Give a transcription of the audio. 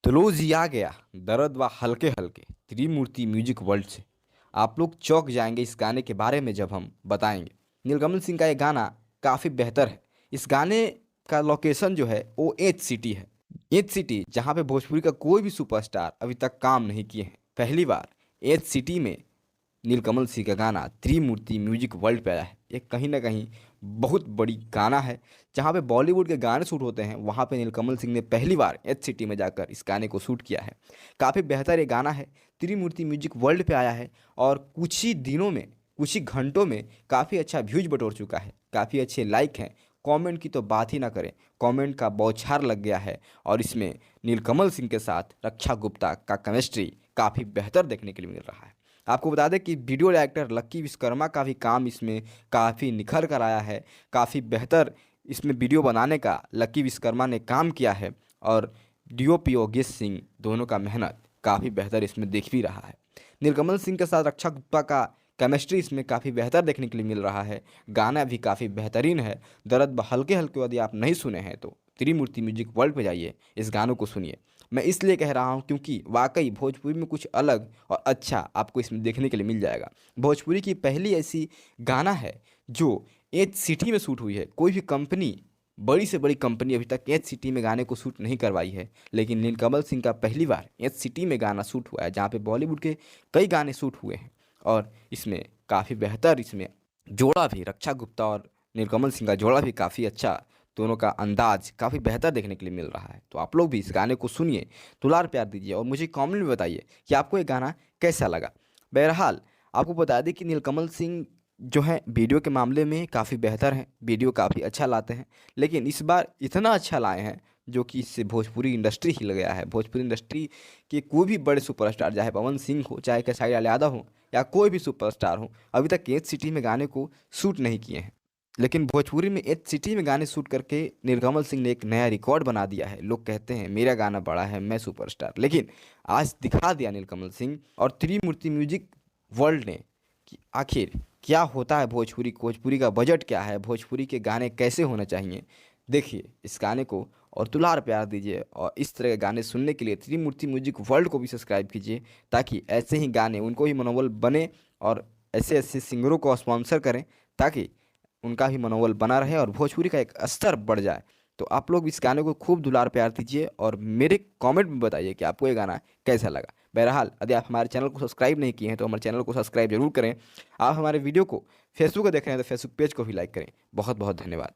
तो लो जी आ गया दर्द व हल्के हल्के त्रिमूर्ति म्यूजिक वर्ल्ड से। आप लोग चौंक जाएंगे इस गाने के बारे में जब हम बताएंगे। नीलकमल सिंह का ये गाना काफ़ी बेहतर है। इस गाने का लोकेशन जो है वो एच सिटी है। एच सिटी जहाँ पे भोजपुरी का कोई भी सुपरस्टार अभी तक काम नहीं किए हैं। पहली बार एच सिटी में नीलकमल सिंह का गाना त्रिमूर्ति म्यूजिक वर्ल्ड पे आया है। ये कहीं ना कहीं बहुत बड़ी गाना है। जहाँ पे बॉलीवुड के गाने शूट होते हैं वहाँ पे नीलकमल सिंह ने पहली बार एच सिटी में जाकर इस गाने को शूट किया है। काफ़ी बेहतर ये गाना है। त्रिमूर्ति म्यूजिक वर्ल्ड पे आया है और कुछ ही दिनों में, कुछ ही घंटों में काफ़ी अच्छा व्यूज बटोर चुका है। काफ़ी अच्छे लाइक हैं। कमेंट की तो बात ही ना करें, कमेंट का बौछार लग गया है। और इसमें नीलकमल सिंह के साथ रक्षा गुप्ता का केमिस्ट्री काफ़ी बेहतर देखने के लिए मिल रहा है। आपको बता दें कि वीडियो डायरेक्टर लक्की विश्वकर्मा का भी काम इसमें काफ़ी निखर कर आया है। काफ़ी बेहतर इसमें वीडियो बनाने का लक्की विश्वकर्मा ने काम किया है। और डीओपी योगेश सिंह दोनों का मेहनत काफ़ी बेहतर इसमें दिख भी रहा है। नीलकमल सिंह के साथ रक्षा गुप्ता का केमिस्ट्री इसमें काफ़ी बेहतर देखने के लिए मिल रहा है। गाना भी काफ़ी बेहतरीन है। दर्द हल्के हल्के यदि आप नहीं सुने हैं तो त्रिमूर्ति म्यूजिक वर्ल्ड पे जाइए, इस गानों को सुनिए। मैं इसलिए कह रहा हूँ क्योंकि वाकई भोजपुरी में कुछ अलग और अच्छा आपको इसमें देखने के लिए मिल जाएगा। भोजपुरी की पहली ऐसी गाना है जो एच सिटी में शूट हुई है। कोई भी कंपनी, बड़ी से बड़ी कंपनी अभी तक एच सिटी में गाने को शूट नहीं करवाई है, लेकिन नीलकमल सिंह का पहली बार एच सिटी में गाना शूट हुआ है, जहाँ पे बॉलीवुड के कई गाने शूट हुए हैं। और इसमें काफ़ी बेहतर इसमें जोड़ा भी, रक्षा गुप्ता और नीलकमल सिंह का जोड़ा भी काफ़ी अच्छा। दोनों का अंदाज काफ़ी बेहतर देखने के लिए मिल रहा है। तो आप लोग भी इस गाने को सुनिए, दुलार प्यार दीजिए और मुझे कमेंट में बताइए कि आपको ये गाना कैसा लगा। बहरहाल आपको बता दें कि नीलकमल सिंह जो है वीडियो के मामले में काफ़ी बेहतर हैं, वीडियो काफ़ी अच्छा लाते हैं। लेकिन इस बार इतना अच्छा लाए हैं जो कि इससे भोजपुरी इंडस्ट्री हिल गया है। भोजपुरी इंडस्ट्री के कोई भी बड़े सुपरस्टार, चाहे पवन सिंह हो, चाहे खेसारी लाल यादव हो, या कोई भी सुपरस्टार हो, अभी तक एच सिटी में गाने को शूट नहीं किए हैं। लेकिन भोजपुरी में एच सिटी में गाने शूट करके नीलकमल सिंह ने एक नया रिकॉर्ड बना दिया है। लोग कहते हैं मेरा गाना बड़ा है, मैं सुपरस्टार, लेकिन आज दिखा दिया नीलकमल सिंह और त्रिमूर्ति म्यूजिक वर्ल्ड ने कि आखिर क्या होता है भोजपुरी, भोजपुरी का बजट क्या है, भोजपुरी के गाने कैसे होने चाहिए। देखिए इस गाने को और दुलार प्यार दीजिए। और इस तरह के गाने सुनने के लिए त्रिमूर्ति म्यूजिक वर्ल्ड को भी सब्सक्राइब कीजिए, ताकि ऐसे ही गाने उनको भी मनोबल बने और ऐसे ऐसे सिंगरों को स्पॉन्सर करें, ताकि उनका भी मनोबल बना रहे और भोजपुरी का एक स्तर बढ़ जाए। तो आप लोग इस गाने को खूब दुलार प्यार दीजिए और मेरे कमेंट में बताइए कि आपको ये गाना कैसा लगा। बहरहाल यदि आप हमारे चैनल को सब्सक्राइब नहीं किए हैं तो हमारे चैनल को सब्सक्राइब जरूर करें। आप हमारे वीडियो को फेसबुक पर देख रहे हैं तो फेसबुक पेज को भी लाइक करें। बहुत बहुत धन्यवाद।